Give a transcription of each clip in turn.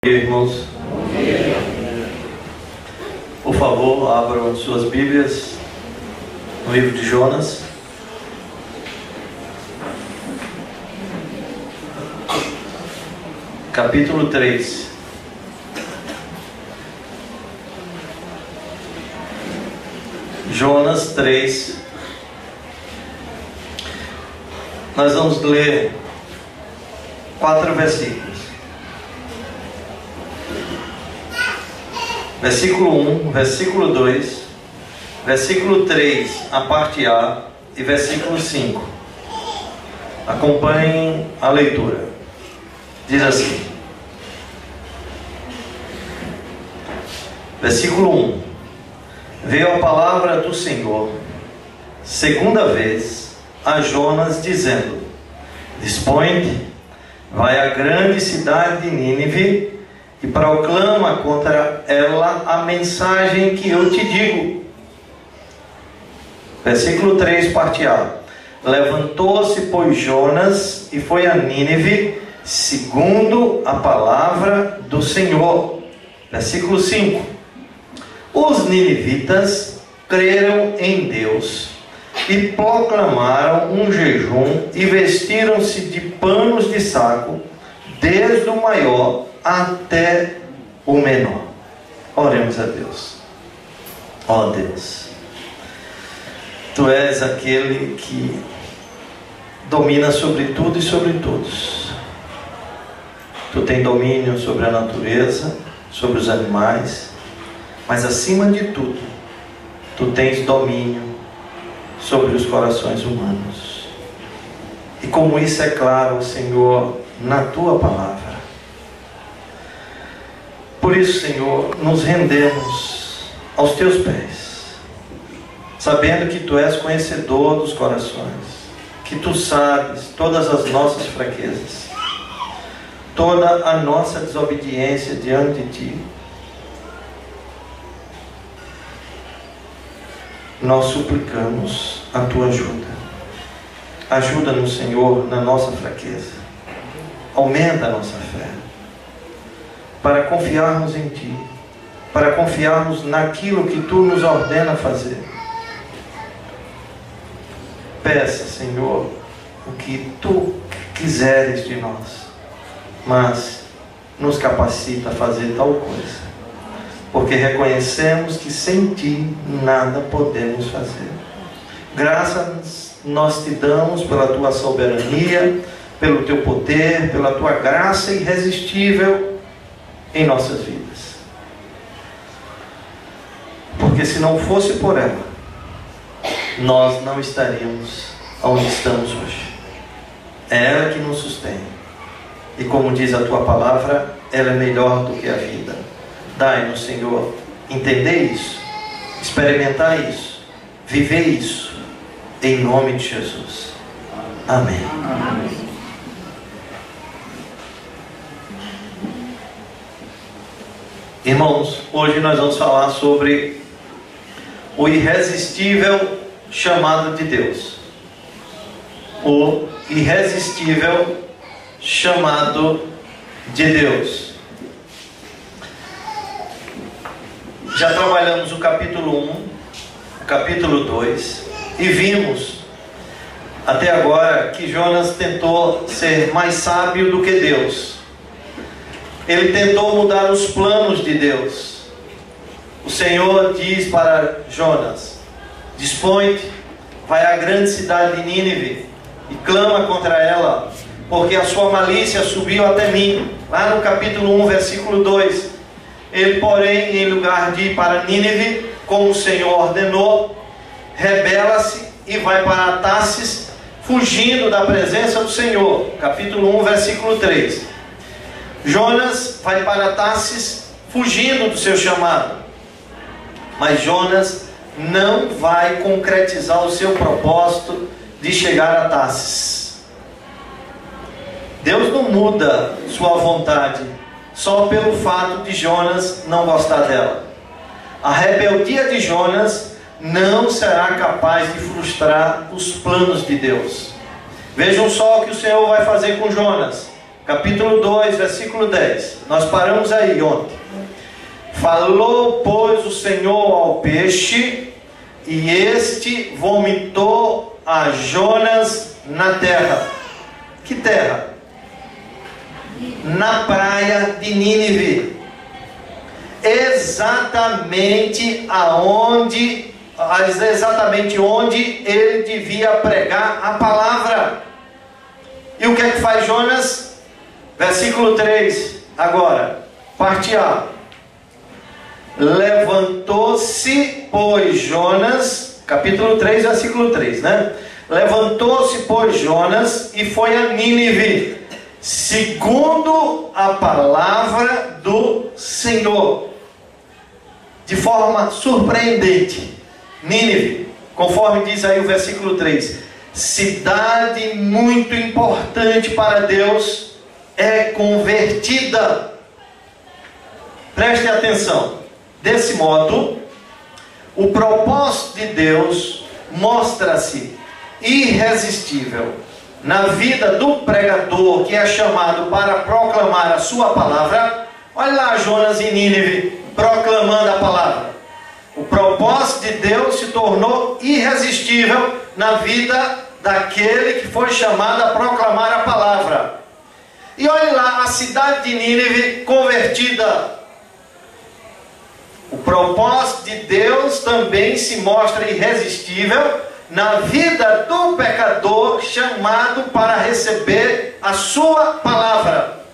Irmãos, por favor, abram suas Bíblias no livro de Jonas. Capítulo 3. Jonas 3. Nós vamos ler 4 versículos. Versículo 1, versículo 2, versículo 3, a parte A, e versículo 5. Acompanhem a leitura. Diz assim: versículo 1. Veio a palavra do Senhor segunda vez a Jonas, dizendo: dispõe-te, vai à grande cidade de Nínive e proclama contra ela a mensagem que eu te digo. Versículo 3, parte A. Levantou-se, pois, Jonas e foi a Nínive, segundo a palavra do Senhor. Versículo 5. Os ninivitas creram em Deus e proclamaram um jejum e vestiram-se de panos de saco, desde o maior até o menor. Oremos a Deus. Ó Deus, Tu és aquele que domina sobre tudo e sobre todos. Tu tens domínio sobre a natureza, sobre os animais, mas acima de tudo, Tu tens domínio sobre os corações humanos. E como isso é claro, Senhor, na Tua palavra. Por isso, Senhor, nos rendemos aos Teus pés, sabendo que Tu és conhecedor dos corações, que Tu sabes todas as nossas fraquezas, toda a nossa desobediência diante de Ti. Nós suplicamos a Tua ajuda. Ajuda-nos, Senhor, na nossa fraqueza. Aumenta a nossa fé, para confiarmos em Ti, para confiarmos naquilo que Tu nos ordena fazer. Peça, Senhor, o que Tu quiseres de nós, mas nos capacita a fazer tal coisa, porque reconhecemos que sem Ti nada podemos fazer. Graças nós Te damos pela Tua soberania, pelo Teu poder, pela Tua graça irresistível em nossas vidas. Porque se não fosse por ela, nós não estaríamos onde estamos hoje. É ela que nos sustém. E como diz a Tua palavra, ela é melhor do que a vida. Dai-nos, Senhor, entender isso, experimentar isso, viver isso, em nome de Jesus. Amém. Amém. Irmãos, hoje nós vamos falar sobre o irresistível chamado de Deus. O irresistível chamado de Deus. Já trabalhamos o capítulo 1, o capítulo 2, e vimos até agora que Jonas tentou ser mais sábio do que Deus. Ele tentou mudar os planos de Deus. O Senhor diz para Jonas: dispõe-te, vai à grande cidade de Nínive e clama contra ela, porque a sua malícia subiu até mim. Lá no capítulo 1, versículo 2. Ele, porém, em lugar de ir para Nínive, como o Senhor ordenou, rebela-se e vai para Tarsis, fugindo da presença do Senhor. Capítulo 1, versículo 3. Jonas vai para Tarsis, fugindo do seu chamado. Mas Jonas não vai concretizar o seu propósito de chegar a Tarsis. Deus não muda sua vontade só pelo fato de Jonas não gostar dela. A rebeldia de Jonas não será capaz de frustrar os planos de Deus. Vejam só o que o Senhor vai fazer com Jonas. capítulo 2, versículo 10. Nós paramos aí ontem. Falou, pois, o Senhor ao peixe, e este vomitou a Jonas na terra. Que terra? Na praia de Nínive. Exatamente onde ele devia pregar a palavra. E o que é que faz Jonas? Versículo 3, agora, parte A. Levantou-se, pois, Jonas, capítulo 3, versículo 3, né? Levantou-se, pois, Jonas e foi a Nínive, segundo a palavra do Senhor. De forma surpreendente, Nínive, conforme diz aí o versículo 3, cidade muito importante para Deus, é convertida. Preste atenção. Desse modo, o propósito de Deus mostra-se irresistível na vida do pregador que é chamado para proclamar a sua palavra. Olha lá Jonas em Nínive proclamando a palavra. O propósito de Deus se tornou irresistível na vida daquele que foi chamado a proclamar a palavra. E olhe lá, a cidade de Nínive convertida. O propósito de Deus também se mostra irresistível na vida do pecador chamado para receber a sua palavra.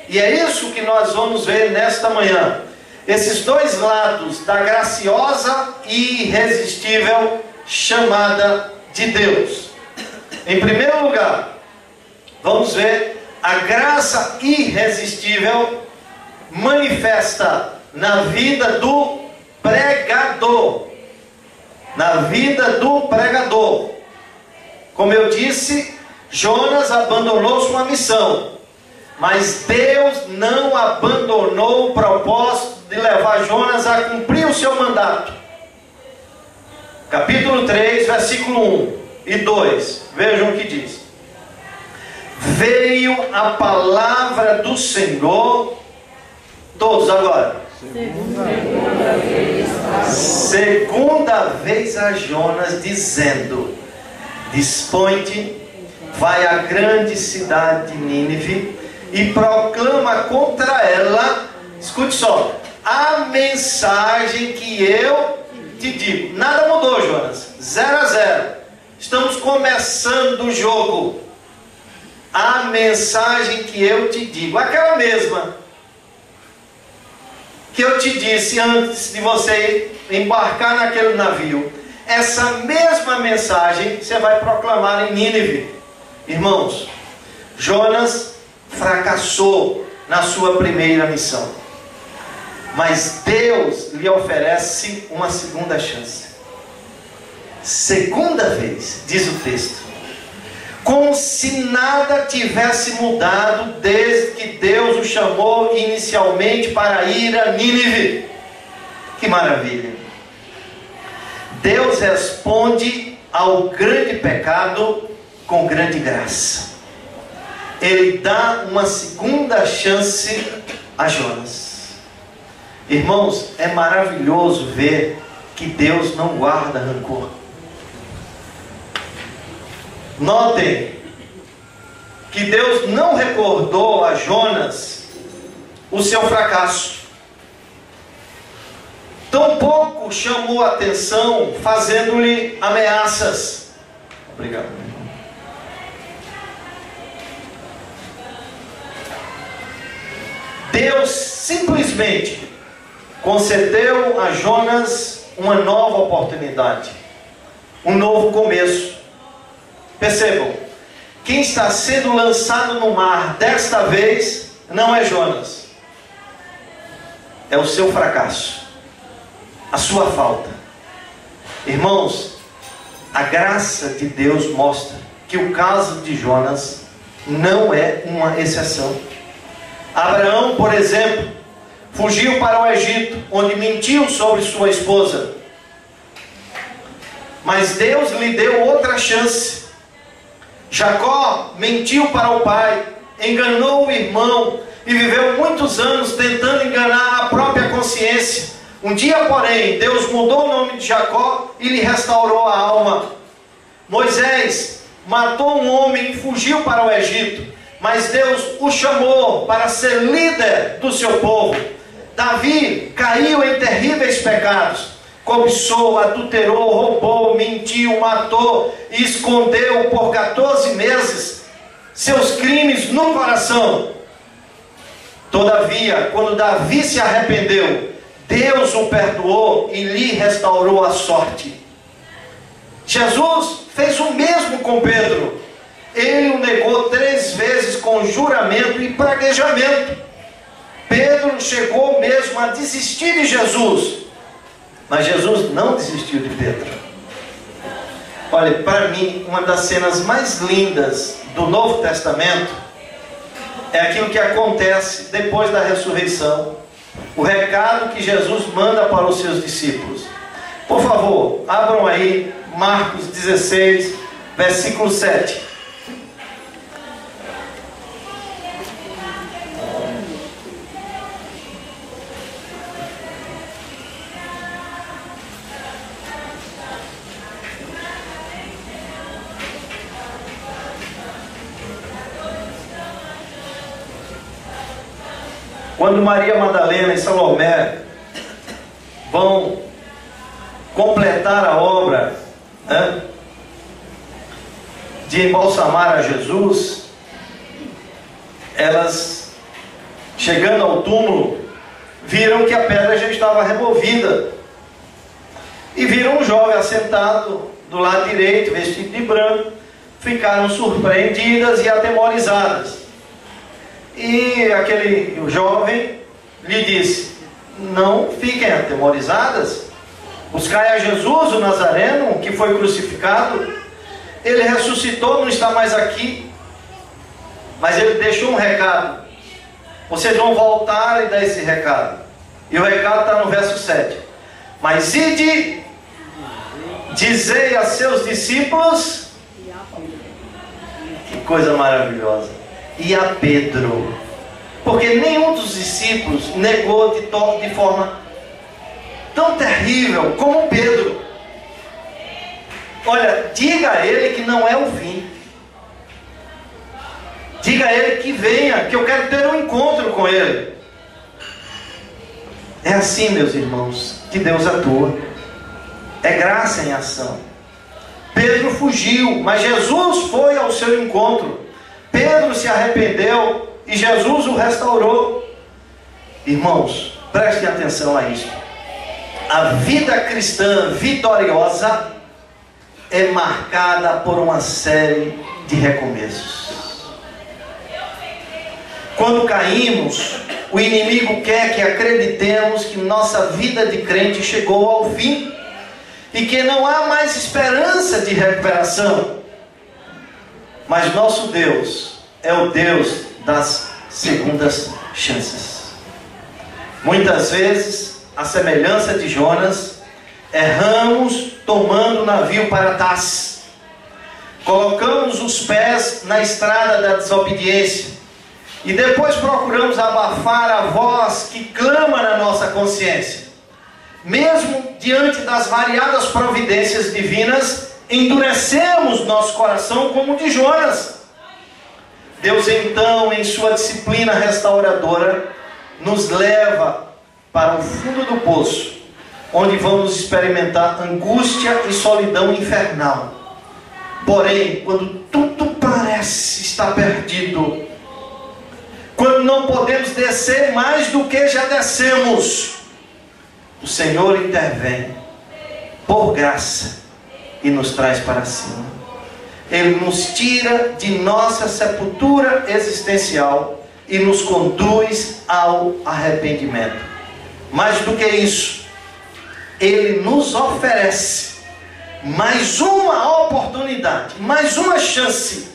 E é isso que nós vamos ver nesta manhã. Esses dois lados da graciosa e irresistível chamada de Deus. Em primeiro lugar, vamos ver a graça irresistível manifesta na vida do pregador. Na vida do pregador. Como eu disse, Jonas abandonou sua missão, mas Deus não abandonou o propósito de levar Jonas a cumprir o seu mandato. Capítulo 3, versículo 1 e 2. Vejam o que diz. Veio a palavra do Senhor, todos agora. Segunda vez a Jonas, dizendo: dispõe-te, vai à grande cidade de Nínive e proclama contra ela, escute só, a mensagem que eu te digo. Nada mudou, Jonas, 0-0. Estamos começando o jogo. A mensagem que eu te digo, aquela mesma que eu te disse antes de você embarcar naquele navio. Essa mesma mensagem você vai proclamar em Nínive. Irmãos, Jonas fracassou na sua primeira missão, mas Deus lhe oferece uma segunda chance. Segunda vez, diz o texto, como se nada tivesse mudado desde que Deus o chamou inicialmente para ir a Nínive. Que maravilha! Deus responde ao grande pecado com grande graça. Ele dá uma segunda chance a Jonas. Irmãos, é maravilhoso ver que Deus não guarda rancor. Notem que Deus não recordou a Jonas o seu fracasso. Tampouco chamou a atenção fazendo-lhe ameaças. Obrigado. Deus simplesmente concedeu a Jonas uma nova oportunidade, um novo começo. Percebam, quem está sendo lançado no mar desta vez não é Jonas, é o seu fracasso, a sua falta. Irmãos, a graça de Deus mostra que o caso de Jonas não é uma exceção. Abraão, por exemplo, fugiu para o Egito, onde mentiu sobre sua esposa, mas Deus lhe deu outra chance. Jacó mentiu para o pai, enganou o irmão e viveu muitos anos tentando enganar a própria consciência. Um dia, porém, Deus mudou o nome de Jacó e lhe restaurou a alma. Moisés matou um homem e fugiu para o Egito, mas Deus o chamou para ser líder do seu povo. Davi caiu em terríveis pecados. Cobiçou, adulterou, roubou, mentiu, matou e escondeu por 14 meses seus crimes no coração. Todavia, quando Davi se arrependeu, Deus o perdoou e lhe restaurou a sorte. Jesus fez o mesmo com Pedro. Ele o negou 3 vezes com juramento e praguejamento. Pedro chegou mesmo a desistir de Jesus, mas Jesus não desistiu de Pedro. Olha, para mim, uma das cenas mais lindas do Novo Testamento é aquilo que acontece depois da ressurreição. O recado que Jesus manda para os seus discípulos. Por favor, abram aí Marcos 16, versículo 7. Quando Maria Madalena e Salomé vão completar a obra, né, de embalsamar a Jesus, elas, chegando ao túmulo, viram que a pedra já estava removida. E viram um jovem assentado do lado direito, vestido de branco. Ficaram surpreendidas e atemorizadas. E aquele jovem lhe disse: não fiquem atemorizadas, buscai a Jesus, o Nazareno, que foi crucificado. Ele ressuscitou, não está mais aqui, mas ele deixou um recado. Vocês vão voltar e dar esse recado. E o recado está no verso 7. Mas ide, dizei a seus discípulos. Que coisa maravilhosa. E a Pedro, porque nenhum dos discípulos negou de forma tão terrível como Pedro. Olha, diga a ele que não é o fim. Diga a ele que venha, que eu quero ter um encontro com ele. É assim, meus irmãos, que Deus atua. É graça em ação. Pedro fugiu, mas Jesus foi ao seu encontro. Pedro se arrependeu e Jesus o restaurou. Irmãos, prestem atenção a isso. A vida cristã vitoriosa é marcada por uma série de recomeços. Quando caímos, o inimigo quer que acreditemos que nossa vida de crente chegou ao fim e que não há mais esperança de recuperação. Mas nosso Deus é o Deus das segundas chances. Muitas vezes, à semelhança de Jonas, erramos tomando o navio para Tarsis. Colocamos os pés na estrada da desobediência. E depois procuramos abafar a voz que clama na nossa consciência. Mesmo diante das variadas providências divinas, endurecemos nosso coração como o de Jonas. Deus então, em sua disciplina restauradora, nos leva para o fundo do poço, onde vamos experimentar angústia e solidão infernal. Porém, quando tudo parece estar perdido, quando não podemos descer mais do que já descemos, o Senhor intervém por graça e nos traz para cima. Ele nos tira de nossa sepultura existencial e nos conduz ao arrependimento. Mais do que isso, Ele nos oferece mais uma oportunidade, mais uma chance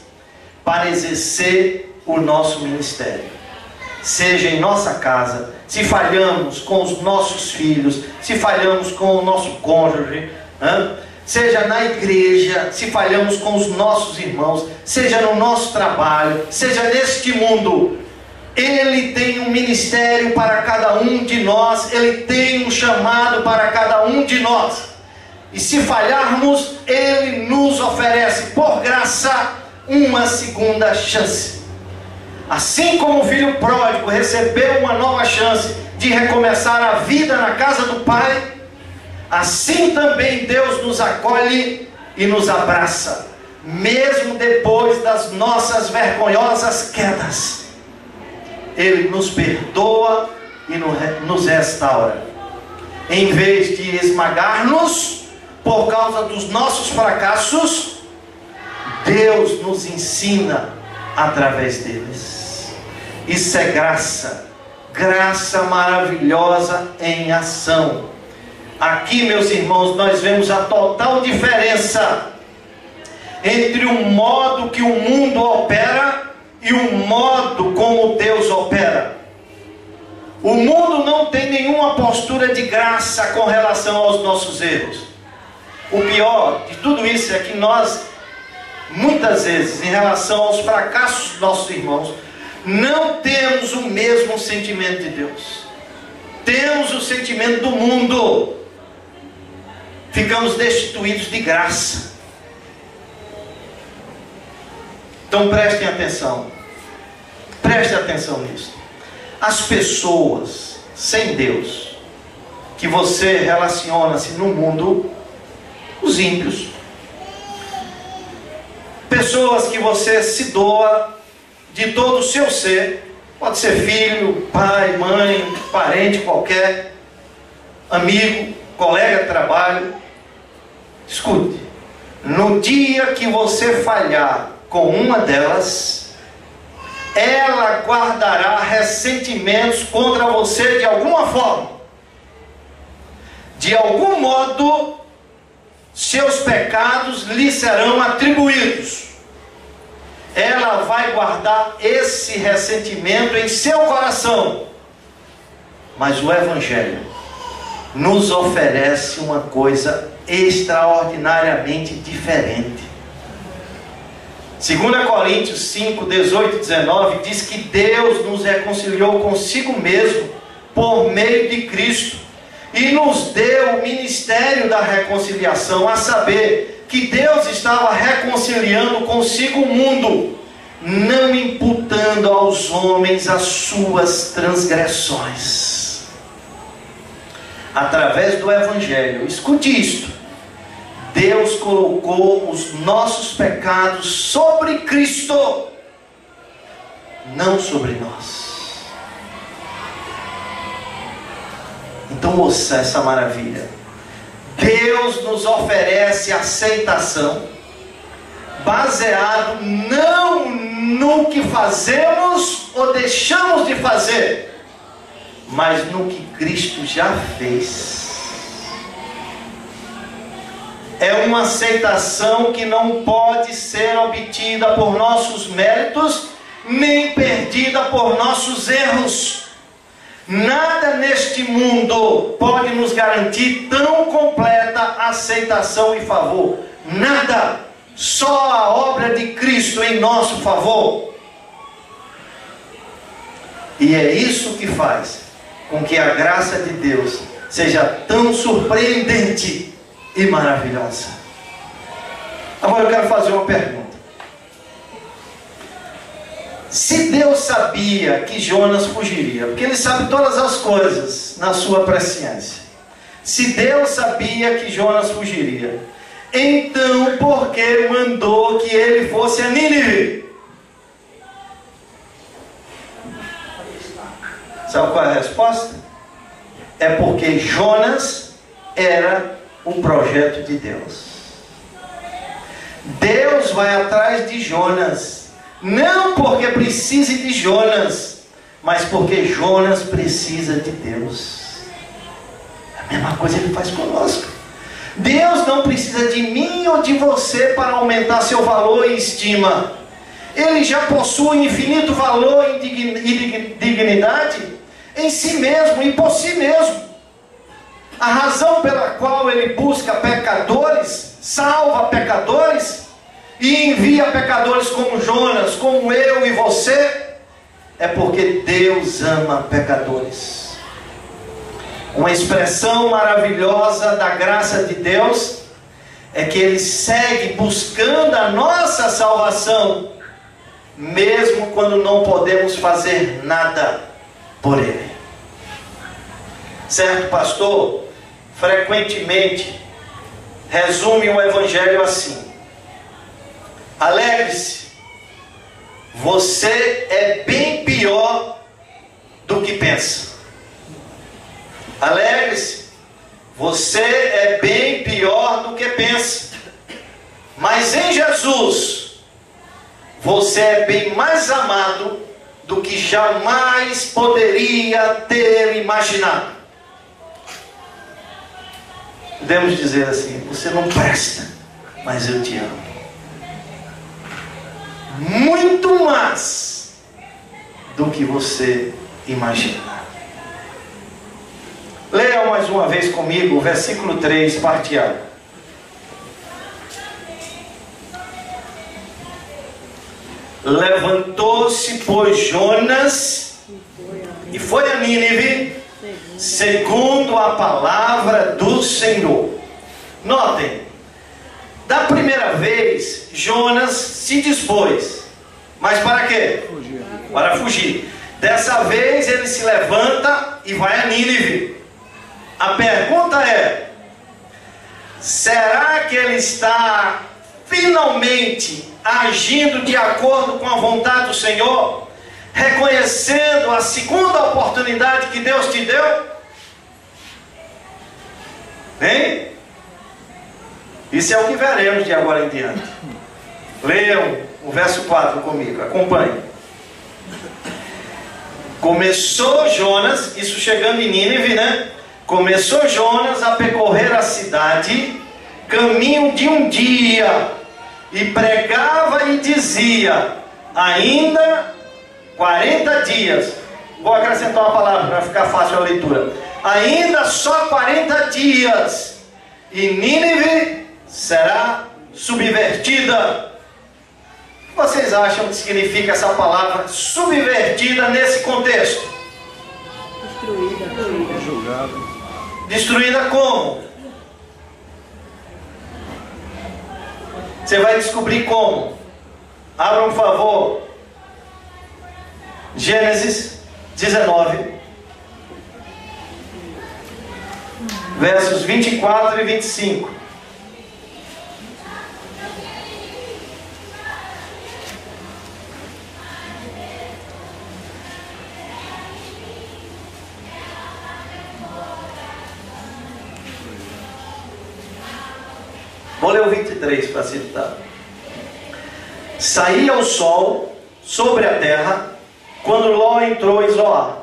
para exercer o nosso ministério. Seja em nossa casa, se falhamos com os nossos filhos, se falhamos com o nosso cônjuge, seja na igreja, se falhamos com os nossos irmãos, seja no nosso trabalho, seja neste mundo, Ele tem um ministério para cada um de nós, Ele tem um chamado para cada um de nós. E se falharmos, Ele nos oferece, por graça, uma segunda chance. Assim como o filho pródigo recebeu uma nova chance de recomeçar a vida na casa do Pai, assim também Deus nos acolhe e nos abraça, mesmo depois das nossas vergonhosas quedas. Ele nos perdoa e nos restaura. Em vez de esmagar-nos por causa dos nossos fracassos, Deus nos ensina através deles. Isso é graça, graça maravilhosa em ação. Aqui, meus irmãos, nós vemos a total diferença entre o modo que o mundo opera e o modo como Deus opera. O mundo não tem nenhuma postura de graça com relação aos nossos erros. O pior de tudo isso é que nós, muitas vezes, em relação aos fracassos dos nossos irmãos, não temos o mesmo sentimento de Deus. Temos o sentimento do mundo. Ficamos destituídos de graça. Então prestem atenção. Prestem atenção nisso. As pessoas sem Deus, que você relaciona-se no mundo, os ímpios, pessoas que você se doa de todo o seu ser, pode ser filho, pai, mãe, parente qualquer, amigo, colega de trabalho. Escute, no dia que você falhar com uma delas, ela guardará ressentimentos contra você de alguma forma. De algum modo, seus pecados lhe serão atribuídos. Ela vai guardar esse ressentimento em seu coração. Mas o Evangelho nos oferece uma coisa extraordinariamente diferente. 2 Coríntios 5, 18 e 19 diz que Deus nos reconciliou consigo mesmo por meio de Cristo e nos deu o ministério da reconciliação, a saber, que Deus estava reconciliando consigo o mundo, não imputando aos homens as suas transgressões. Através do Evangelho, escute isto, Deus colocou os nossos pecados sobre Cristo, não sobre nós. Então ouça essa maravilha. Deus nos oferece aceitação, baseado não no que fazemos ou deixamos de fazer, mas no que Cristo já fez. É uma aceitação que não pode ser obtida por nossos méritos, nem perdida por nossos erros. Nada neste mundo pode nos garantir tão completa aceitação e favor. Nada. Só a obra de Cristo em nosso favor. E é isso que faz com que a graça de Deus seja tão surpreendente e maravilhosa. Agora eu quero fazer uma pergunta. Se Deus sabia que Jonas fugiria, porque Ele sabe todas as coisas na sua presciência. Se Deus sabia que Jonas fugiria, então por que mandou que ele fosse a Nínive? Sabe qual é a resposta? É porque Jonas era o projeto de Deus. Deus vai atrás de Jonas, não porque precise de Jonas, mas porque Jonas precisa de Deus. A mesma coisa Ele faz conosco. Deus não precisa de mim ou de você para aumentar seu valor e estima. Ele já possui infinito valor e dignidade em si mesmo e por si mesmo. A razão pela qual Ele busca pecadores salva pecadores e envia pecadores como Jonas, como eu e você, é porque Deus ama pecadores. Uma expressão maravilhosa da graça de Deus é que Ele segue buscando a nossa salvação, mesmo quando não podemos fazer nada por Ele. Certo pastor, frequentemente, resume o Evangelho assim: alegre-se, você é bem pior do que pensa. Alegre-se, você é bem pior do que pensa. Mas em Jesus, você é bem mais amado do que jamais poderia ter imaginado. Podemos dizer assim: você não presta, mas eu te amo. Muito mais do que você imagina. Leia mais uma vez comigo o versículo 3, parte A. Levantou-se, pois, Jonas e foi a Nínive, segundo a palavra do Senhor. Notem, da primeira vez, Jonas se dispôs. Mas para quê? Para fugir. Dessa vez ele se levanta e vai a Nínive. A pergunta é: será que ele está finalmente agindo de acordo com a vontade do Senhor? Reconhecendo a segunda oportunidade que Deus te deu? Hein? Isso é o que veremos de agora em diante. Leiam o verso 4 comigo, acompanhe. Começou Jonas, isso chegando em Nínive, né? Começou Jonas a percorrer a cidade, caminho de um dia, e pregava e dizia: ainda 40 dias. Vou acrescentar uma palavra para ficar fácil a leitura. Ainda só 40 dias, e Nínive será subvertida. O que vocês acham que significa essa palavra subvertida nesse contexto? Destruída. Julgada. Destruída como? Você vai descobrir como. Abra, por favor, Gênesis 19, versos 24 e 25. Vou ler o 23 para citar. Saía o sol sobre a terra quando Ló entrou em Zoar.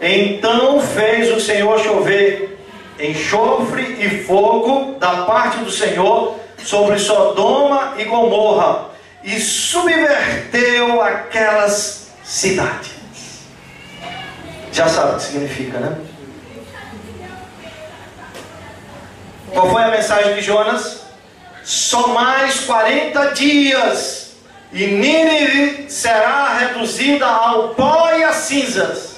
Então fez o Senhor chover enxofre e fogo da parte do Senhor sobre Sodoma e Gomorra, e subverteu aquelas cidades. Já sabe o que significa, né? Qual foi a mensagem de Jonas? Só mais 40 dias e Nínive será reduzida ao pó e às cinzas.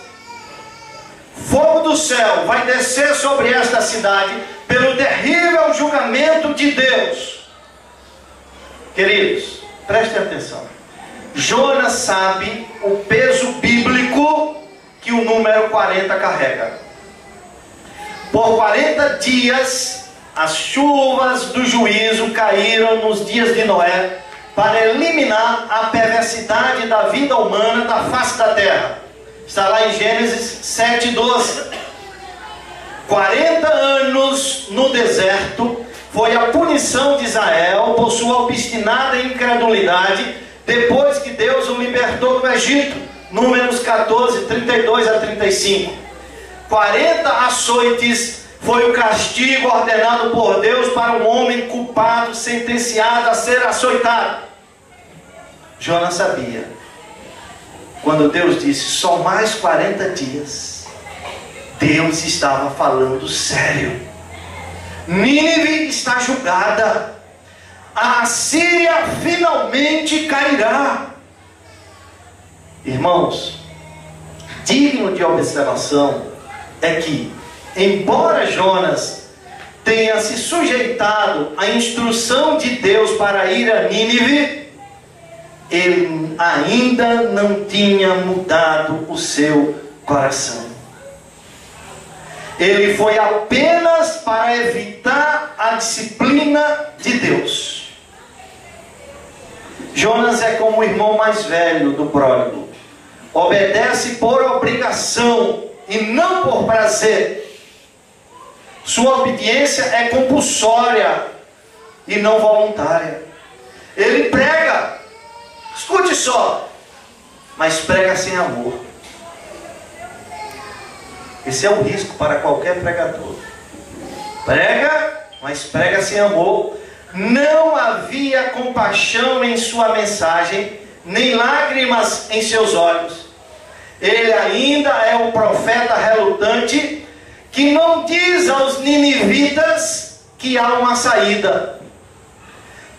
Fogo do céu vai descer sobre esta cidade pelo terrível julgamento de Deus. Queridos, prestem atenção. Jonas sabe o peso bíblico que o número 40 carrega. Por 40 dias as chuvas do juízo caíram nos dias de Noé para eliminar a perversidade da vida humana da face da terra. Está lá em Gênesis 7:12. 40 anos no deserto foi a punição de Israel por sua obstinada incredulidade depois que Deus o libertou do Egito. Números 14, 32 a 35. 40 açoites foi o castigo ordenado por Deus para um homem culpado, sentenciado a ser açoitado. Jonas sabia. Quando Deus disse só mais 40 dias, Deus estava falando sério. Nínive está julgada. A Assíria finalmente cairá. Irmãos, digno de observação é que, embora Jonas tenha se sujeitado à instrução de Deus para ir a Nínive, ele ainda não tinha mudado o seu coração. Ele foi apenas para evitar a disciplina de Deus. Jonas é como o irmão mais velho do pródigo. Obedece por obrigação e não por prazer. Sua obediência é compulsória e não voluntária. Ele prega, escute só, mas prega sem amor. Esse é o risco para qualquer pregador. Prega, mas prega sem amor. Não havia compaixão em sua mensagem, nem lágrimas em seus olhos. Ele ainda é o profeta relutante que não diz aos ninivitas que há uma saída.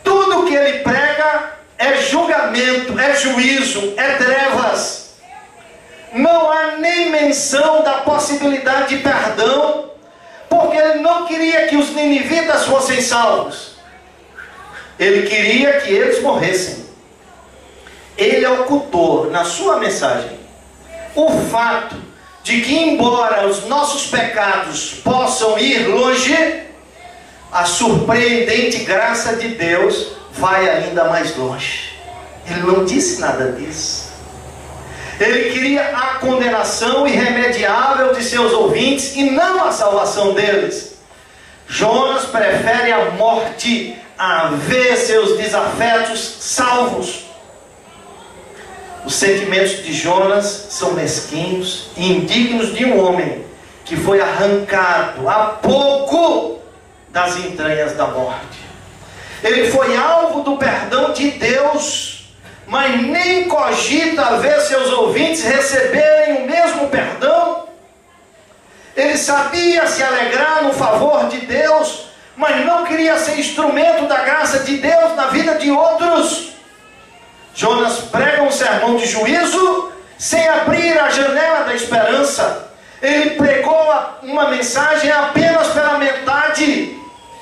Tudo que ele prega é julgamento, é juízo, é trevas. Não há nem menção da possibilidade de perdão, porque ele não queria que os ninivitas fossem salvos. Ele queria que eles morressem. Ele ocultou na sua mensagem o fato de que, embora os nossos pecados possam ir longe, a surpreendente graça de Deus vai ainda mais longe. Ele não disse nada disso. Ele queria a condenação irremediável de seus ouvintes e não a salvação deles. Jonas prefere a morte a ver seus desafetos salvos. Os sentimentos de Jonas são mesquinhos e indignos de um homem que foi arrancado há pouco das entranhas da morte. Ele foi alvo do perdão de Deus, mas nem cogita ver seus ouvintes receberem o mesmo perdão. Ele sabia se alegrar no favor de Deus, mas não queria ser instrumento da graça de Deus na vida de outros. Jonas prega um sermão de juízo sem abrir a janela da esperança. Ele pregou uma mensagem apenas pela metade.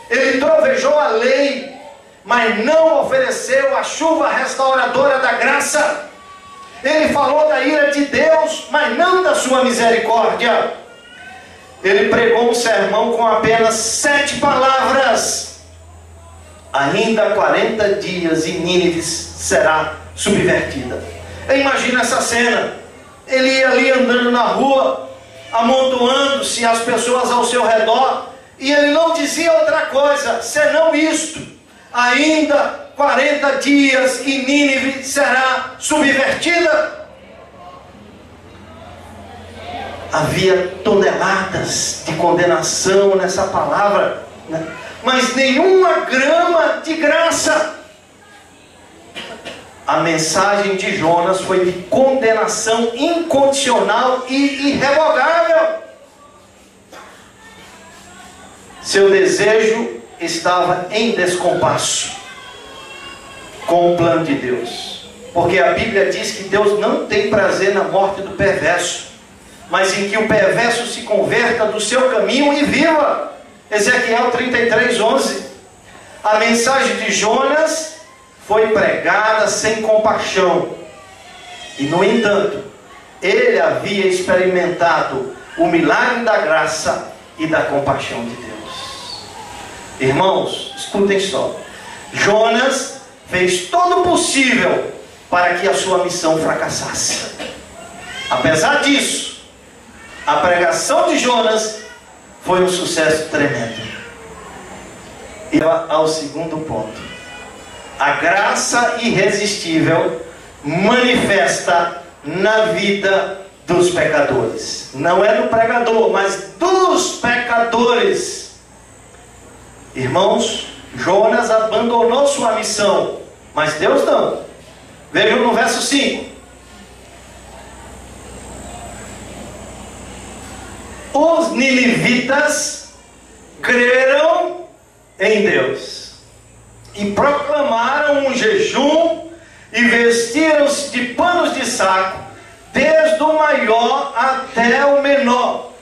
Ele trovejou a lei, mas não ofereceu a chuva restauradora da graça. Ele falou da ira de Deus, mas não da sua misericórdia. Ele pregou um sermão com apenas 7 palavras. Ainda 40 dias e Nínive será subvertida. Imagina essa cena. Ele ia ali andando na rua, amontoando-se as pessoas ao seu redor, e ele não dizia outra coisa senão isto: ainda 40 dias e Nínive será subvertida. Havia toneladas de condenação nessa palavra, né? Mas nenhuma grama de graça. A mensagem de Jonas foi de condenação incondicional e irrevogável. Seu desejo estava em descompasso com o plano de Deus, porque a Bíblia diz que Deus não tem prazer na morte do perverso, mas em que o perverso se converta do seu caminho e viva. Ezequiel 33:11. A mensagem de Jonas foi pregada sem compaixão, e no entanto ele havia experimentado o milagre da graça e da compaixão de Deus. Irmãos, escutem só. Jonas fez todo o possível para que a sua missão fracassasse. Apesar disso, a pregação de Jonas foi um sucesso tremendo. E ao segundo ponto: a graça irresistível manifesta na vida dos pecadores. Não é do pregador, mas dos pecadores. Irmãos, Jonas abandonou sua missão, mas Deus não. Vejam no verso 5. Os ninivitas creram em Deus. E proclamaram um jejum e vestiram-se de panos de saco, desde o maior até o menor.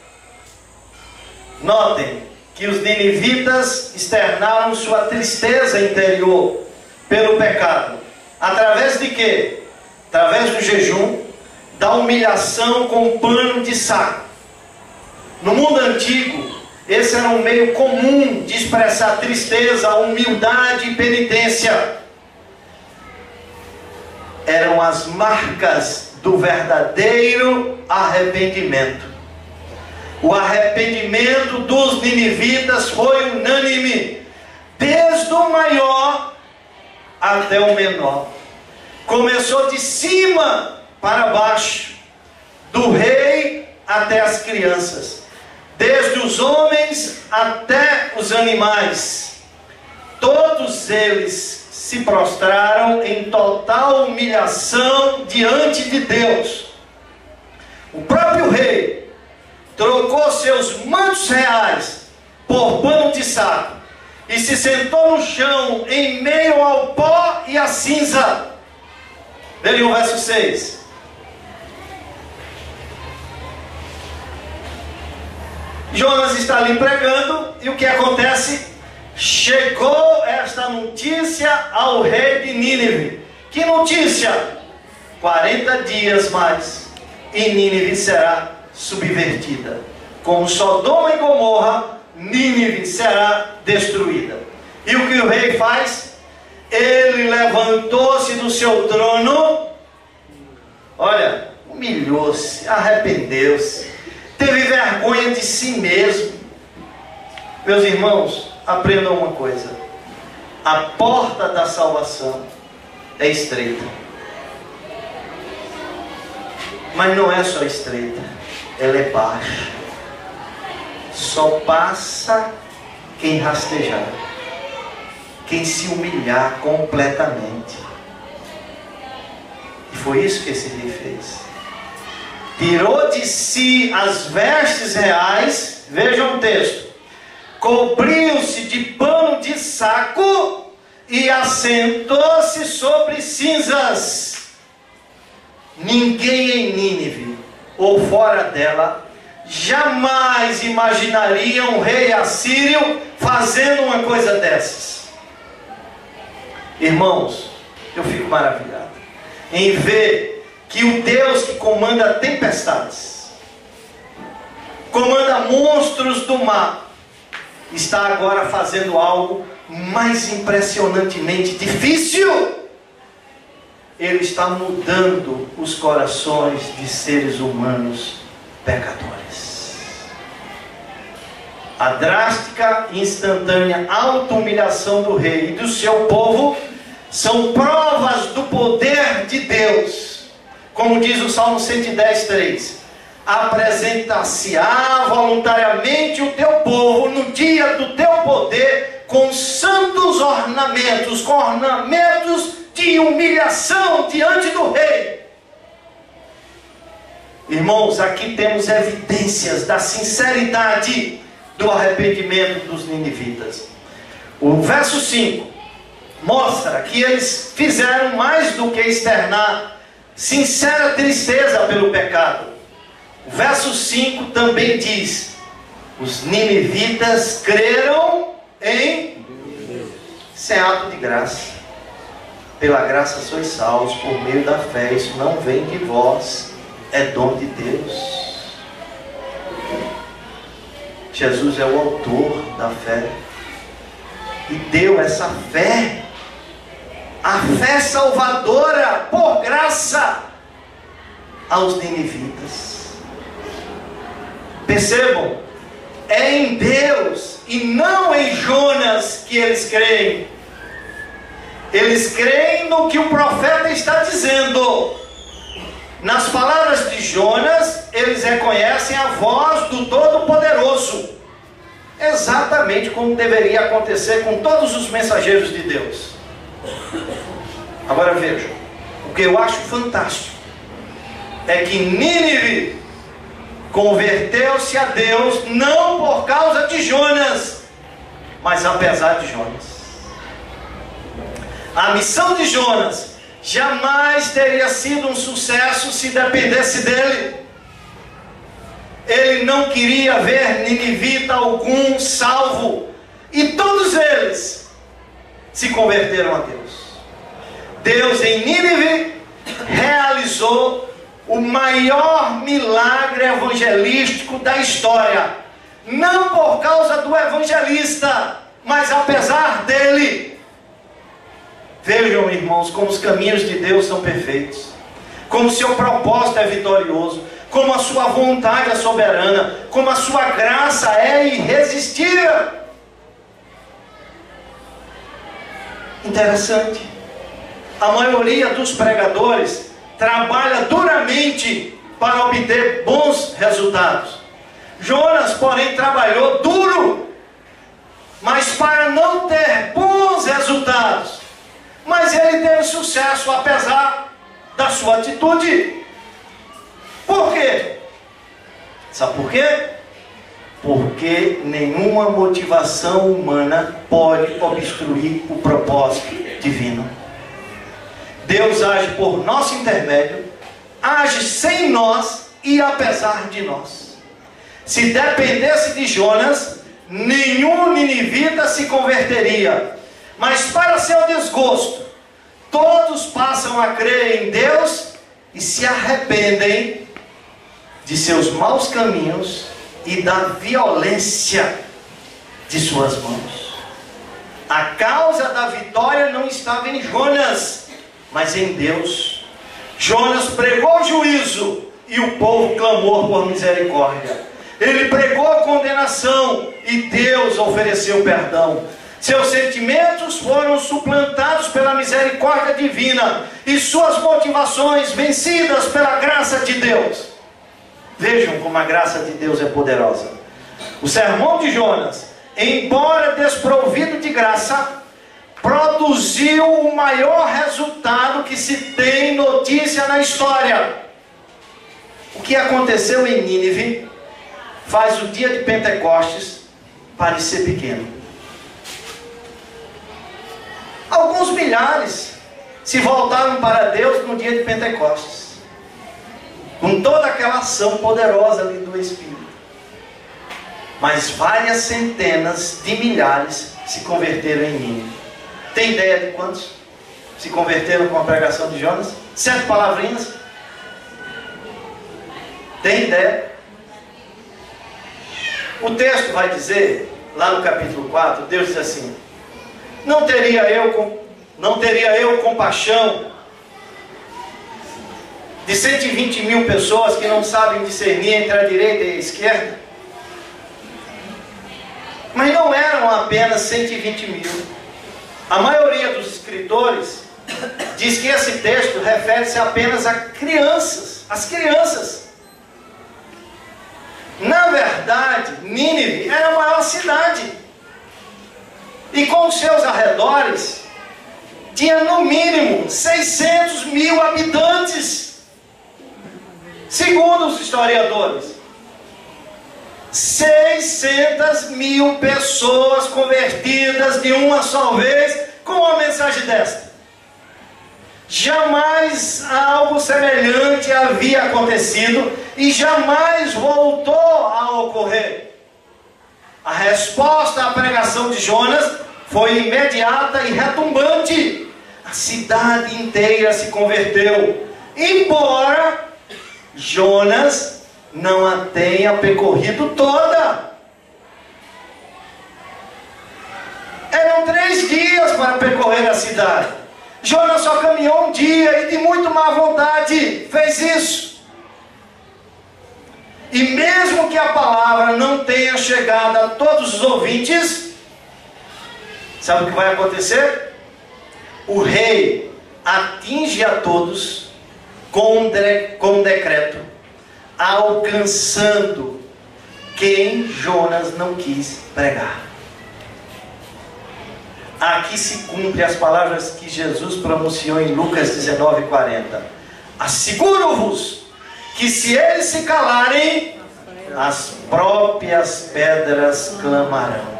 Notem que os ninivitas externaram sua tristeza interior pelo pecado. Através de quê? Através do jejum, da humilhação com pano de saco. No mundo antigo, esse era um meio comum de expressar tristeza, humildade e penitência. Eram as marcas do verdadeiro arrependimento. O arrependimento dos ninivitas foi unânime, desde o maior até o menor. Começou de cima para baixo, do rei até as crianças, desde os homens até os animais. Todos eles se prostraram em total humilhação diante de Deus. O próprio rei trocou seus mantos reais por pano de saco e se sentou no chão em meio ao pó e à cinza. Vejam o verso 6. Jonas está ali pregando, e o que acontece? Chegou esta notícia ao rei de Nínive. Que notícia? 40 dias mais e Nínive será subvertida. Como Sodoma e Gomorra, Nínive será destruída. E o que o rei faz? Ele levantou-se do seu trono, olha, humilhou-se, arrependeu-se, teve vergonha de si mesmo. Meus irmãos, aprendam uma coisa: a porta da salvação é estreita, mas não é só estreita, ela é baixa. Só passa quem rastejar, quem se humilhar completamente. E foi isso que esse rei fez. Tirou de si as vestes reais, vejam o texto, cobriu-se de pano de saco e assentou-se sobre cinzas. Ninguém em Nínive ou fora dela jamais imaginaria um rei assírio fazendo uma coisa dessas. Irmãos, eu fico maravilhado em ver que o Deus que comanda tempestades, comanda monstros do mar, está agora fazendo algo mais impressionantemente difícil. Ele está mudando os corações de seres humanos pecadores. A drástica e instantânea auto-humilhação do rei e do seu povo são provas do poder de Deus. Como diz o Salmo 110:3, apresentar-se-á voluntariamente o teu povo no dia do teu poder com santos ornamentos, com ornamentos de humilhação diante do rei. Irmãos, aqui temos evidências da sinceridade do arrependimento dos ninivitas. O verso 5 mostra que eles fizeram mais do que externar sincera tristeza pelo pecado. O verso 5 também diz: os ninivitas creram em Deus. Isso é ato de graça. Pela graça sois salvos por meio da fé. Isso não vem de vós, é dom de Deus. Jesus é o autor da fé e deu essa fé, a fé salvadora por graça, aos ninivitas. Percebam, é em Deus e não em Jonas que eles creem. Eles creem no que o profeta está dizendo. Nas palavras de Jonas, eles reconhecem a voz do Todo-Poderoso, exatamente como deveria acontecer com todos os mensageiros de Deus. Agora vejam, o que eu acho fantástico é que Nínive converteu-se a Deus não por causa de Jonas, mas apesar de Jonas. A missão de Jonas jamais teria sido um sucesso se dependesse dele. Ele não queria ver ninivita algum salvo, e todos eles se converteram a Deus. Deus em Nínive realizou o maior milagre evangelístico da história, não por causa do evangelista, mas apesar dele. Vejam, irmãos, como os caminhos de Deus são perfeitos, como o seu propósito é vitorioso, como a sua vontade é soberana, como a sua graça é irresistível. Interessante. A maioria dos pregadores trabalha duramente para obter bons resultados. Jonas, porém, trabalhou duro, mas para não ter bons resultados. Mas ele teve sucesso apesar da sua atitude. Por quê? Sabe por quê? Porque nenhuma motivação humana pode obstruir o propósito divino. Deus age por nosso intermédio, age sem nós e apesar de nós. Se dependesse de Jonas, nenhum ninivita se converteria. Mas para seu desgosto, todos passam a crer em Deus e se arrependem de seus maus caminhos e da violência de suas mãos. A causa da vitória não estava em Jonas, mas em Deus. Jonas pregou juízo e o povo clamou por misericórdia. Ele pregou a condenação e Deus ofereceu perdão. Seus sentimentos foram suplantados pela misericórdia divina e suas motivações vencidas pela graça de Deus. Vejam como a graça de Deus é poderosa. O sermão de Jonas, embora desprovido de graça, produziu o maior resultado que se tem notícia na história. O que aconteceu em Nínive faz o dia de Pentecostes parecer pequeno. Alguns milhares se voltaram para Deus no dia de Pentecostes, com toda aquela ação poderosa ali do Espírito. Mas várias centenas de milhares se converteram em Nínive. Tem ideia de quantos se converteram com a pregação de Jonas? 7 palavrinhas? Tem ideia? O texto vai dizer, lá no capítulo 4, Deus diz assim: Não teria eu compaixão de 120 mil pessoas que não sabem discernir entre a direita e a esquerda? Mas não eram apenas 120 mil. A maioria dos escritores diz que esse texto refere-se apenas a crianças, as crianças. Na verdade, Nínive era a maior cidade. E com os seus arredores, tinha no mínimo 600 mil habitantes. Segundo os historiadores, 600 mil pessoas convertidas de uma só vez com uma mensagem desta. Jamais algo semelhante havia acontecido e jamais voltou a ocorrer. A resposta à pregação de Jonas foi imediata e retumbante. A cidade inteira se converteu, embora Jonas não a tenha percorrido toda. Eram 3 dias para percorrer a cidade. Jonas só caminhou um dia e de muito má vontade fez isso. E mesmo que a palavra não tenha chegado a todos os ouvintes, sabe o que vai acontecer? O rei atinge a todos com um decreto, alcançando quem Jonas não quis pregar. Aqui se cumpre as palavras que Jesus pronunciou em Lucas 19:40. Asseguro-vos que se eles se calarem, as próprias pedras clamarão.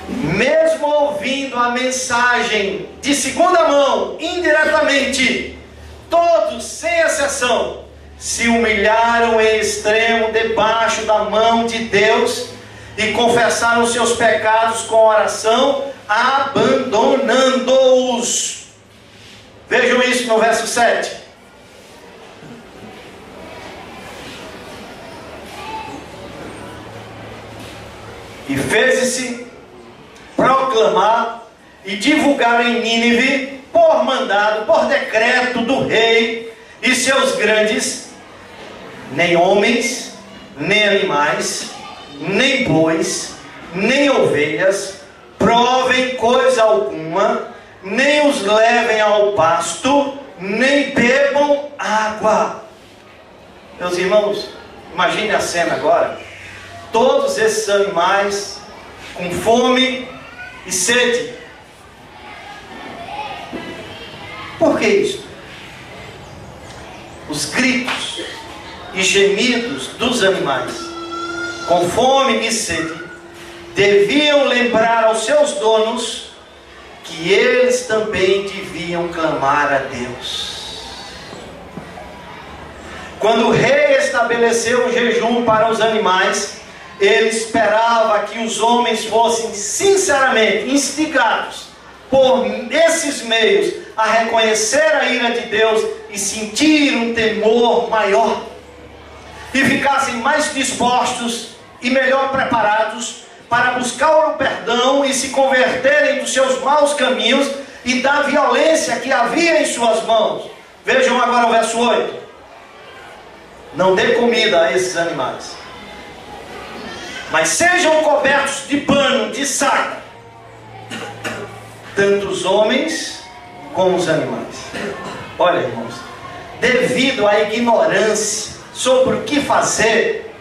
mesmo ouvindo a mensagem de segunda mão, indiretamente, todos, sem exceção, se humilharam em extremo debaixo da mão de Deus e confessaram seus pecados com oração, abandonando-os. Vejam isso no verso 7. E fez-se proclamar e divulgar em Nínive, por mandado, por decreto do rei e seus grandes, nem homens, nem animais, nem bois, nem ovelhas, provem coisa alguma, nem os levem ao pasto, nem bebam água. Meus irmãos, imagine a cena agora. Todos esses animais com fome e sede. Por que isso? Os gritos e gemidos dos animais com fome e sede deviam lembrar aos seus donos que eles também deviam clamar a Deus. Quando o rei estabeleceu o jejum para os animais, ele esperava que os homens fossem sinceramente instigados por esses meios a reconhecer a ira de Deus e sentir um temor maior, e ficassem mais dispostos e melhor preparados para buscar o perdão e se converterem dos seus maus caminhos e da violência que havia em suas mãos. Vejam agora o verso 8. Não dê comida a esses animais, mas sejam cobertos de pano, de saco, tanto os homens como os animais. Olha, irmãos, devido à ignorância sobre o que fazer,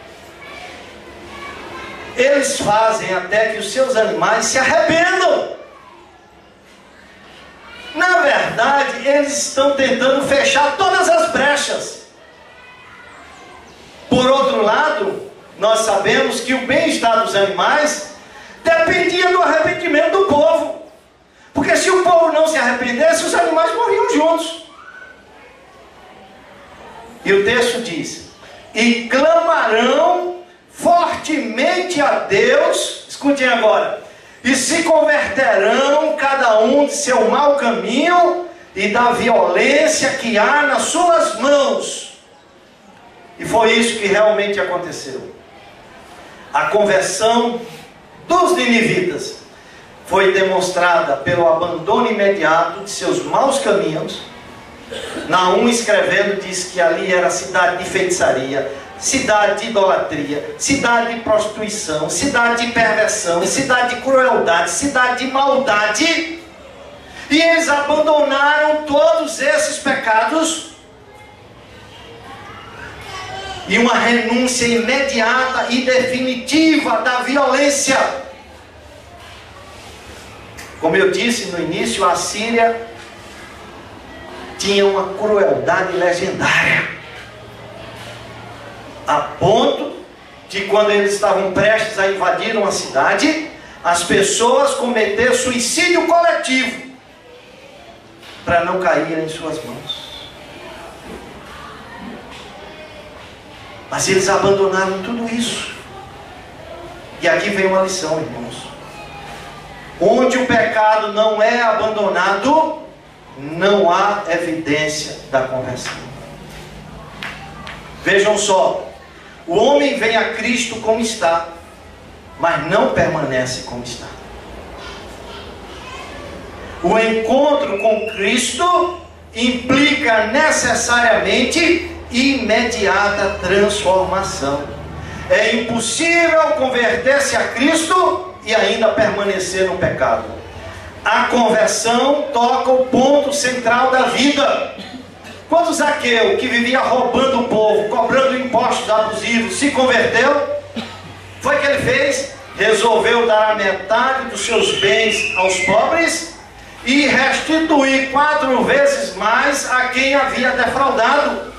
eles fazem até que os seus animais se arrependam. Na verdade, eles estão tentando fechar todas as brechas. Por outro lado, nós sabemos que o bem-estar dos animais dependia do arrependimento do povo. Porque se o povo não se arrependesse, os animais morriam juntos. E o texto diz: e clamarão fortemente a Deus, escutem agora, e se converterão cada um de seu mau caminho e da violência que há nas suas mãos. E foi isso que realmente aconteceu. A conversão dos ninivitas foi demonstrada pelo abandono imediato de seus maus caminhos. Naum, escrevendo, diz que ali era cidade de feitiçaria, cidade de idolatria, cidade de prostituição, cidade de perversão, cidade de crueldade, cidade de maldade. E eles abandonaram todos esses pecados, e uma renúncia imediata e definitiva da violência. Como eu disse no início, a Síria tinha uma crueldade legendária, a ponto de, quando eles estavam prestes a invadir uma cidade, as pessoas cometeram suicídio coletivo para não caírem em suas mãos. Mas eles abandonaram tudo isso. E aqui vem uma lição, irmãos. Onde o pecado não é abandonado, não há evidência da conversão. Vejam só, o homem vem a Cristo como está, mas não permanece como está. O encontro com Cristo implica necessariamente imediata transformação. É impossível converter-se a Cristo e ainda permanecer no pecado. A conversão toca o ponto central da vida. Quando Zaqueu, que vivia roubando o povo, cobrando impostos abusivos, se converteu, foi o que ele fez? Resolveu dar a metade dos seus bens aos pobres e restituir 4 vezes mais a quem havia defraudado.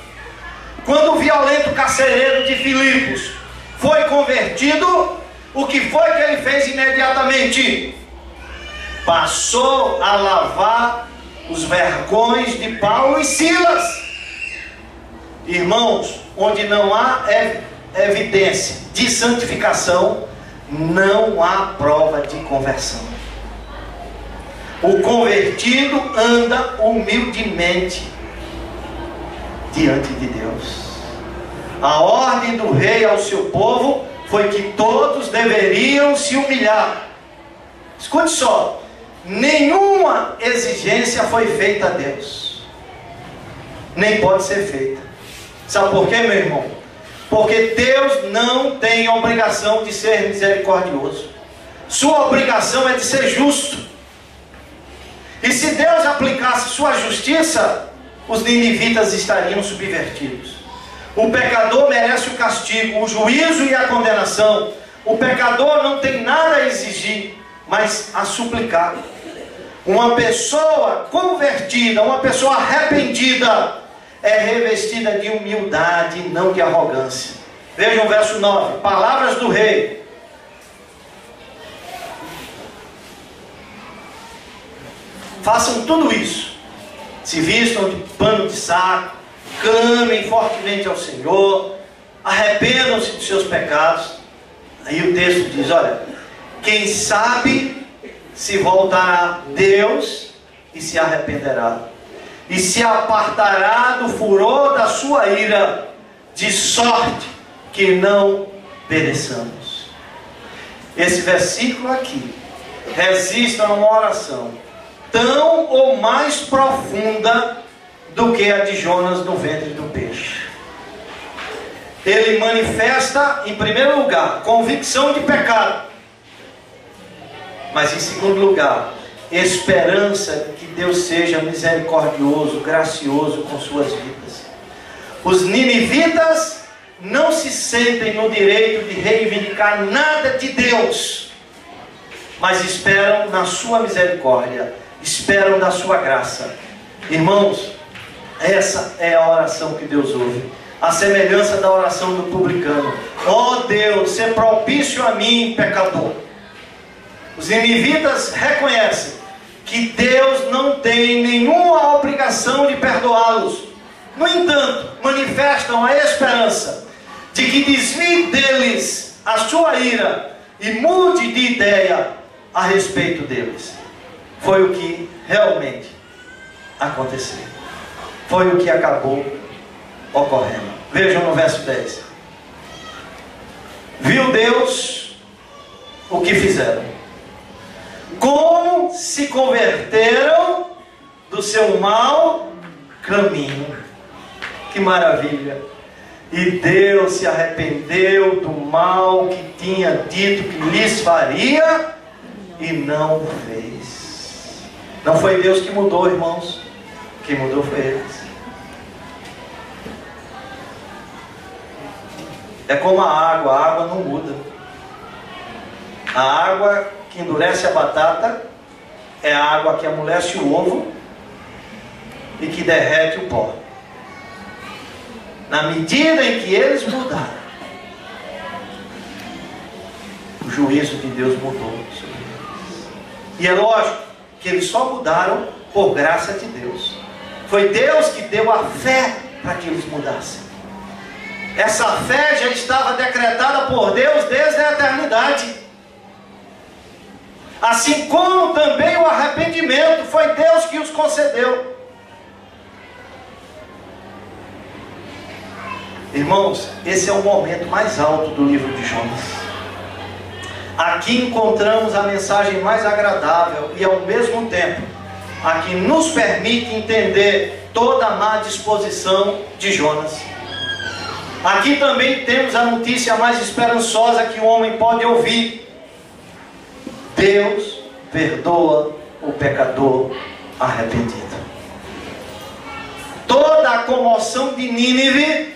Quando o violento carcereiro de Filipos foi convertido, O que foi que ele fez imediatamente? Passou a lavar os vergões de Paulo e Silas. Irmãos, onde não há evidência de santificação, não há prova de conversão. O convertido anda humildemente diante de Deus. A ordem do rei ao seu povo foi que todos deveriam se humilhar. Escute só, nenhuma exigência foi feita a Deus, nem pode ser feita. Sabe por quê, meu irmão? Porque Deus não tem obrigação de ser misericordioso. Sua obrigação é de ser justo. E se Deus aplicasse sua justiça, os ninivitas estariam subvertidos. O pecador merece o castigo, o juízo e a condenação. O pecador não tem nada a exigir, mas a suplicar. Uma pessoa convertida, uma pessoa arrependida, é revestida de humildade, não de arrogância. Vejam o verso 9, palavras do rei. Façam tudo isso, se vistam de pano de saco, clamem fortemente ao Senhor, arrependam-se dos seus pecados. Aí o texto diz, olha, quem sabe se voltará a Deus e se arrependerá, e se apartará do furor da sua ira, de sorte que não pereçamos. Esse versículo aqui resiste a uma oração tão ou mais profunda do que a de Jonas no ventre do peixe. Ele manifesta, em primeiro lugar, convicção de pecado, mas em segundo lugar, esperança de que Deus seja misericordioso, gracioso com suas vidas. Os ninivitas não se sentem no direito de reivindicar nada de Deus, mas esperam na sua misericórdia, esperam na sua graça. Irmãos, essa é a oração que Deus ouve, a semelhança da oração do publicano. Ó Deus, se propício a mim, pecador. Os ninivitas reconhecem que Deus não tem nenhuma obrigação de perdoá-los. No entanto, manifestam a esperança de que desvie deles a sua ira e mude de ideia a respeito deles. Foi o que realmente aconteceu. Foi o que acabou ocorrendo. Vejam no verso 10. Viu Deus o que fizeram, como se converteram do seu mau caminho. Que maravilha! E Deus se arrependeu do mal que tinha dito que lhes faria e não fez. Não foi Deus que mudou, irmãos. Quem mudou foi eles. É como a água não muda. A água que endurece a batata é a água que amolece o ovo e que derrete o pó. Na medida em que eles mudaram, o juízo de Deus mudou sobre eles. E é lógico que eles só mudaram por graça de Deus. Foi Deus que deu a fé para que eles mudassem. Essa fé já estava decretada por Deus desde a eternidade. Assim como também o arrependimento, foi Deus que os concedeu. Irmãos, esse é o momento mais alto do livro de Jonas. Aqui encontramos a mensagem mais agradável e ao mesmo tempo a que nos permite entender toda a má disposição de Jonas. Aqui também temos a notícia mais esperançosa que o homem pode ouvir. Deus perdoa o pecador arrependido. Toda a comoção de Nínive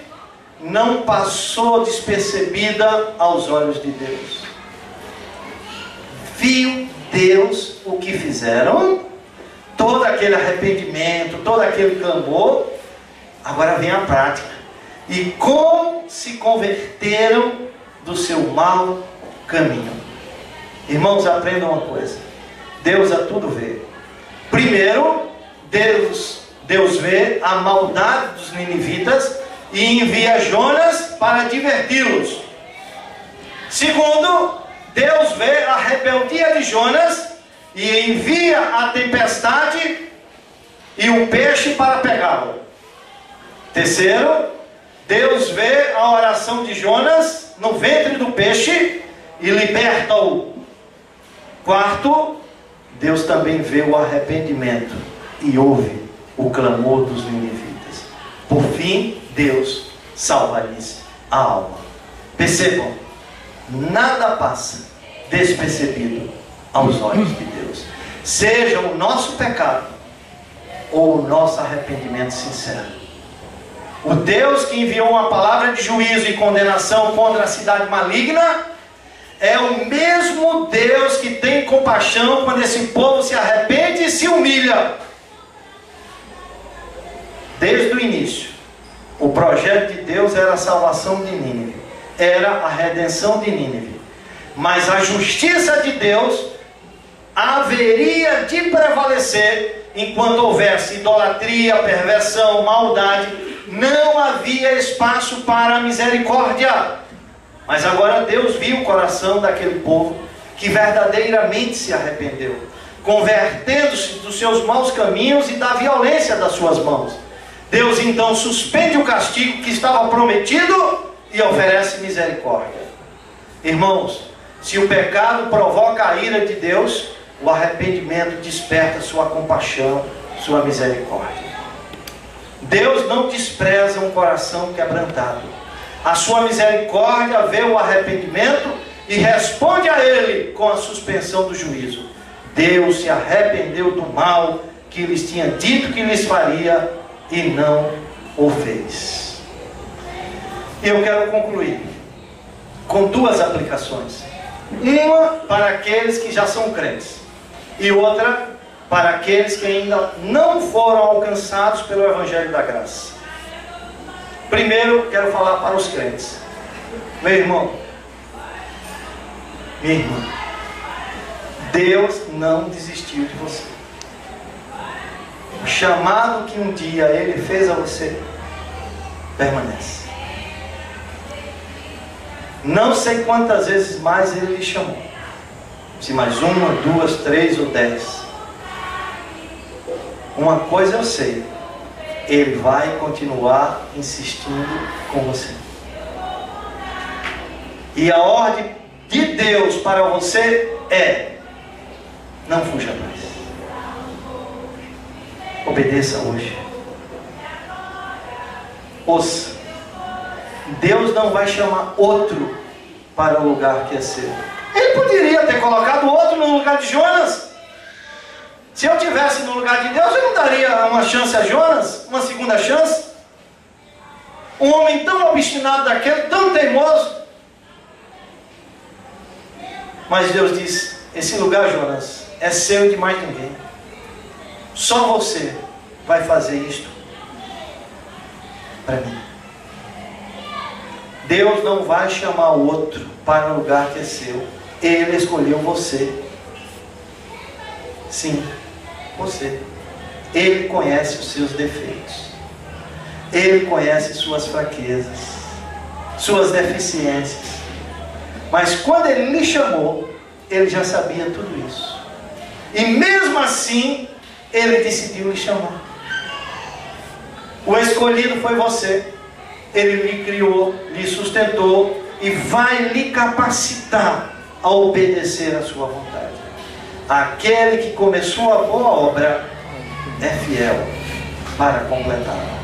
não passou despercebida aos olhos de Deus. Viu Deus o que fizeram, todo aquele arrependimento, todo aquele clamor. Agora vem a prática. E como se converteram do seu mau caminho. Irmãos, aprendam uma coisa: Deus a tudo vê. Primeiro, Deus vê a maldade dos ninivitas e envia Jonas para diverti-los. Segundo, Deus vê a rebeldia de Jonas e envia a tempestade e o peixe para pegá-lo. Terceiro, Deus vê a oração de Jonas no ventre do peixe e liberta-o. Quarto, Deus também vê o arrependimento e ouve o clamor dos ninivitas. Por fim, Deus salva-lhes a alma. Percebam, nada passa despercebido aos olhos de Deus. Seja o nosso pecado ou o nosso arrependimento sincero. O Deus que enviou uma palavra de juízo e condenação contra a cidade maligna é o mesmo Deus que tem compaixão quando esse povo se arrepende e se humilha. Desde o início, o projeto de Deus era a salvação de Nínive, era a redenção de Nínive. Mas a justiça de Deus haveria de prevalecer enquanto houvesse idolatria, perversão, maldade. Não havia espaço para a misericórdia. Mas agora Deus viu o coração daquele povo que verdadeiramente se arrependeu, convertendo-se dos seus maus caminhos e da violência das suas mãos. Deus então suspende o castigo que estava prometido e oferece misericórdia. Irmãos, se o pecado provoca a ira de Deus, o arrependimento desperta sua compaixão, sua misericórdia. Deus não despreza um coração quebrantado. A sua misericórdia vê o arrependimento e responde a ele com a suspensão do juízo. Deus se arrependeu do mal que lhes tinha dito que lhes faria e não o fez. E eu quero concluir com duas aplicações. Uma para aqueles que já são crentes e outra para aqueles que ainda não foram alcançados pelo Evangelho da Graça. Primeiro, quero falar para os crentes. Meu irmão, minha irmã, Deus não desistiu de você. O chamado que um dia Ele fez a você permanece. Não sei quantas vezes mais Ele lhe chamou. Se mais uma, duas, 3 ou 10. Uma coisa eu sei: Ele vai continuar insistindo com você. E a ordem de Deus para você é: não fuja mais. Obedeça hoje. Ouça, Deus não vai chamar outro para o lugar que é seu. Ele poderia ter colocado outro no lugar de Jonas. Se eu tivesse no lugar de Deus, eu não daria uma chance a Jonas, uma segunda chance. Um homem tão obstinado daquele, tão teimoso. Mas Deus disse: esse lugar, Jonas, é seu e de mais ninguém. Só você vai fazer isto para mim. Deus não vai chamar outro para o lugar que é seu. Ele escolheu você. Sim, você. Ele conhece os seus defeitos. Ele conhece suas fraquezas, suas deficiências. Mas quando Ele lhe chamou, Ele já sabia tudo isso. E mesmo assim, Ele decidiu lhe chamar. O escolhido foi você. Ele lhe criou, lhe sustentou e vai lhe capacitar a obedecer à sua vontade. Aquele que começou a boa obra é fiel para completá-la.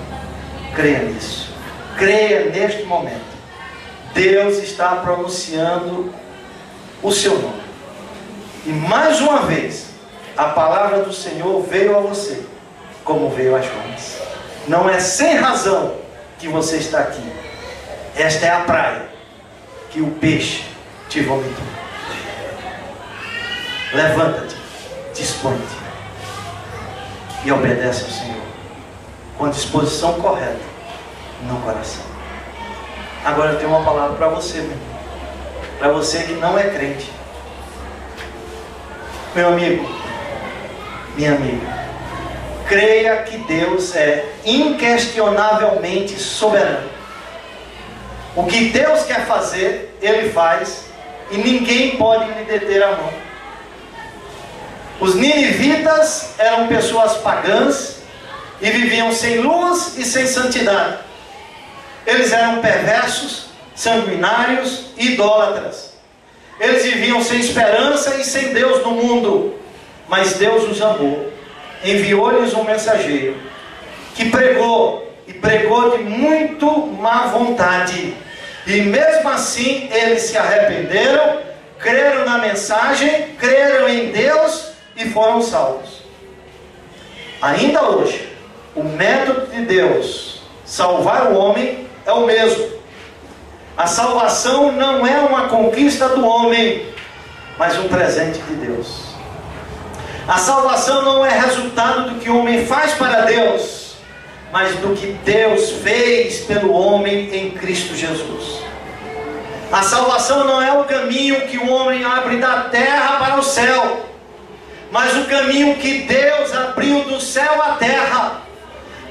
Creia nisso. Creia neste momento. Deus está pronunciando o seu nome. E mais uma vez, a palavra do Senhor veio a você, como veio a Jonas. Não é sem razão que você está aqui. Esta é a praia que o peixe te vomitou. Levanta-te, dispõe-te e obedece ao Senhor com a disposição correta no coração. Agora eu tenho uma palavra para você, meu irmão. para você que não é crente. Meu amigo, minha amiga, creia que Deus é inquestionavelmente soberano. O que Deus quer fazer, Ele faz, e ninguém pode lhe deter a mão. Os ninivitas eram pessoas pagãs e viviam sem luz e sem santidade. Eles eram perversos, sanguinários e idólatras. Eles viviam sem esperança e sem Deus no mundo. Mas Deus os amou, enviou-lhes um mensageiro que pregou, e pregou de muito má vontade. E mesmo assim eles se arrependeram, creram na mensagem, creram em Deus e foram salvos. Ainda hoje, o método de Deus salvar o homem é o mesmo. A salvação não é uma conquista do homem, mas um presente de Deus. A salvação não é resultado do que o homem faz para Deus, mas do que Deus fez pelo homem em Cristo Jesus. A salvação não é o caminho que o homem abre da terra para o céu, mas o caminho que Deus abriu do céu à terra.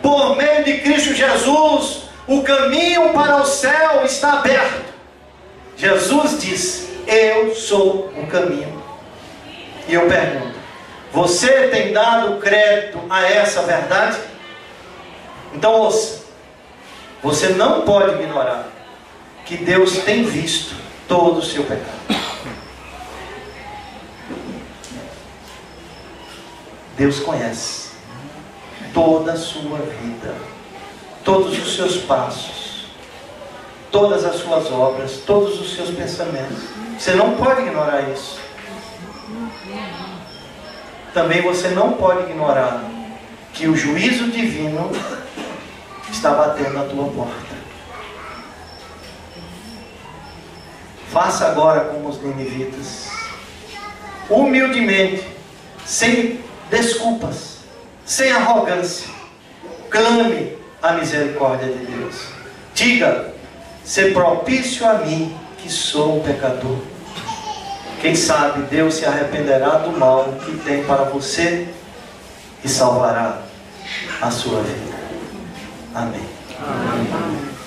Por meio de Cristo Jesus, o caminho para o céu está aberto. Jesus disse: eu sou o caminho. E eu pergunto, você tem dado crédito a essa verdade? Então ouça, você não pode ignorar que Deus tem visto todo o seu pecado. Deus conhece toda a sua vida, todos os seus passos, todas as suas obras, todos os seus pensamentos. Você não pode ignorar isso. Também você não pode ignorar que o juízo divino está batendo na tua porta. Faça agora como os ninivitas, humildemente, sem desculpas, sem arrogância, clame a misericórdia de Deus. Diga: ser propício a mim, que sou um pecador. Quem sabe Deus se arrependerá do mal que tem para você e salvará a sua vida. Amém. Amém.